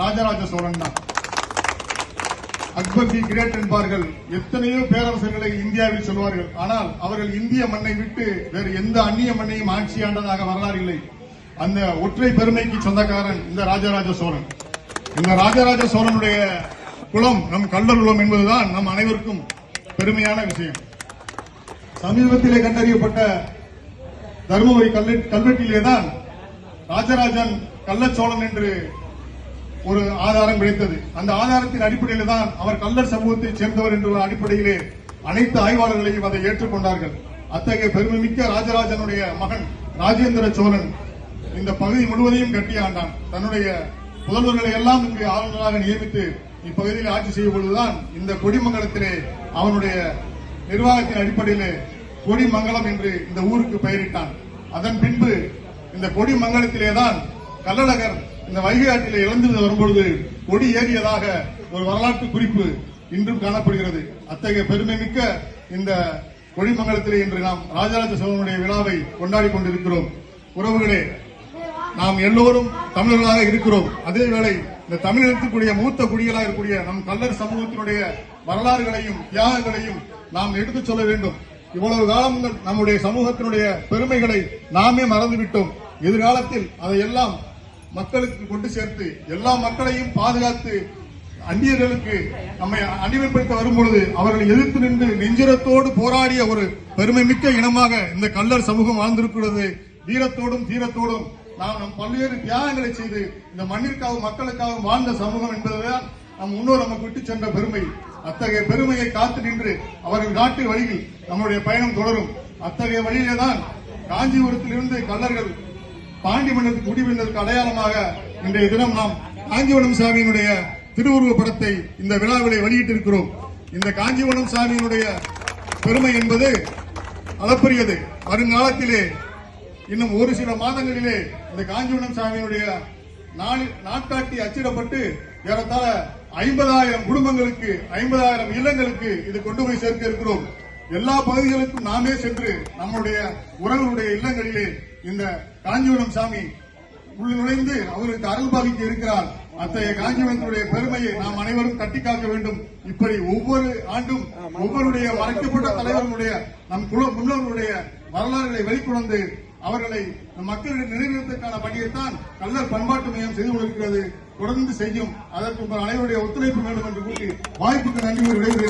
ராஜராஜ சோழன் தான். அக்பர் தி கிரேட் என்பார்கள். எத்தனையோ பேரரசர்களை இந்தியாவில் சொல்வார்கள். ஆனால் அவர்கள் இந்திய மண்ணை விட்டு வேறு எந்த அந்நிய மண்ணையும் ஆட்சி ஆண்டதாக வரலாறு இல்லை. அந்த ஒற்றை பெருமைக்கு சொந்தக்காரன் இந்த ராஜராஜ சோழன். இந்த ராஜராஜ சோழனுடைய குலம் நம் கள்ளர் குலம் என்பதுதான் நம் அனைவருக்கும் பெருமையான விஷயம். சமீபத்திலே கண்டறியப்பட்ட தருமபுரி கல்வெட்டிலேதான் ராஜராஜன் கள்ளச்சோழன் என்று ஒரு ஆதாரம் கிடைத்தது. அந்த ஆதாரத்தின் அடிப்படையில் தான் அவர் கள்ளர் சமூகத்தைச் சேர்ந்தவர் என்ற அடிப்படையிலே அனைத்து ஆய்வாளர்களையும் அதை ஏற்றுக்கொண்டார்கள். அத்தகைய பெருமைமிக்க ராஜராஜனுடைய மகன் ராஜேந்திர சோழன் இந்த பகுதி முழுவதையும் கட்டி ஆண்டான். தன்னுடைய புதல்வர்களை எல்லாம் இங்கு ஆளுநராக நியமித்து இப்பகுதியில் ஆட்சி செய்யும் பொழுதுதான் இந்த கொடிமங்கலத்திலே அவனுடைய நிர்வாகத்தின் அடிப்படையிலே கொடிமங்கலம் என்று இந்த ஊருக்கு பெயரிட்டான். அதன் பின்பு இந்த கொடிமங்கலத்திலேதான் கள்ளழகர் இந்த வைகை ஆற்றிலே இழந்து வரும்பொழுது கொடி ஏறியதாக ஒரு வரலாற்று குறிப்பு இன்றும் காணப்படுகிறது. அத்தகைய பெருமை மிக்க இந்த கொடிமங்கலத்திலே இன்று நாம் ராஜராஜ சோழனுடைய விழாவை கொண்டாடி கொண்டிருக்கிறோம். உறவுகளே, நாம் எல்லோரும் தமிழர்களாக இருக்கிறோம். அதேவேளை இந்த தமிழகத்திற்குரிய மூத்த குடிகளாக இருக்கக்கூடிய நம் கள்ளர் சமூகத்தினுடைய வரலாறுகளையும் தியாகங்களையும் நாம் எடுத்துச் சொல்ல வேண்டும். இவ்வளவு காலம் நம்முடைய சமூகத்தினுடைய பெருமைகளை நாமே மறந்துவிட்டோம். எதிர்காலத்தில் அதையெல்லாம் மக்களுக்கு கொண்டு சேர்த்து எல்லா மக்களையும் பாதுகாத்து அந்நியர்களுக்கு நம்மை அடிமைப்படுத்த வரும்பொழுது அவர்களை எதிர்த்து நின்று நெஞ்சுரத்தோடு போராடிய ஒரு பெருமை மிக்க இனமாக இந்த கள்ளர் சமூகம் வாழ்ந்திருக்கிறது. வீரத்தோடும் தீரத்தோடும் நாம் நம் பல்வேறு தியாகங்களை செய்து இந்த மண்ணிற்காகவும் மக்களுக்காகவும் வாழ்ந்த சமூகம் என்பதுதான் நம் முன்னோர் நமக்கு விட்டு சென்ற பெருமை. அத்தகைய பெருமையை காத்து நின்று அவர்கள் நாட்டு வழியில் நம்முடைய பயணம் தொடரும். அத்தகைய வழியிலேதான் காஞ்சிபுரத்திலிருந்து கள்ளர்கள் பாண்டி மன்னருக்கு குடிவந்ததற்கு அடையாளமாக இன்றைய தினம் நாம் காஞ்சிவனம் சாமியினுடைய திருவுருவ படத்தை இந்த விழாவிலே வெளியிட்டிருக்கிறோம். இந்த காஞ்சிவனம் சாமியினுடைய பெருமை என்பது அளப்பரியது. வருங்காலத்திலே இன்னும் ஒரு சில மாதங்களிலே இந்த காஞ்சிவனம் சாமியினுடைய நாட்காட்டி அச்சிடப்பட்டு ஏறத்தாழ 50,000 குடும்பங்களுக்கு 50,000 இல்லங்களுக்கு இது கொண்டு போய் சேர்க்க இருக்கிறோம். எல்லா பகுதிகளுக்கும் நாமே சென்று நம்முடைய உறவுடைய இல்லங்களிலே இந்த காஞ்சிபுரம் சாமி உள்ள நுழைந்து அவருக்கு அருள் பாலிக்க இருக்கிறார். அத்தகைய காஞ்சிபுரத்தினுடைய பெருமையை நாம் அனைவரும் கட்டி காக்க வேண்டும். இப்படி ஒவ்வொரு ஆண்டும் ஒவ்வொருடைய மறைக்கப்பட்ட தலைவர்களுடைய நம் குல முன்னோர்களுடைய வரலாறுகளை வெளிக்கொணர்ந்து அவர்களை மக்களிடம் நிறைவேற்றதற்கான பணியைத்தான் கள்ளர் பண்பாட்டு மையம் செய்து கொண்டிருக்கிறது. தொடர்ந்து செய்யும். அதற்கு அனைவருடைய ஒத்துழைப்பு வேண்டும் என்று கூறி வாய்ப்புக்கு நன்றி விடைபெறுகிறேன்.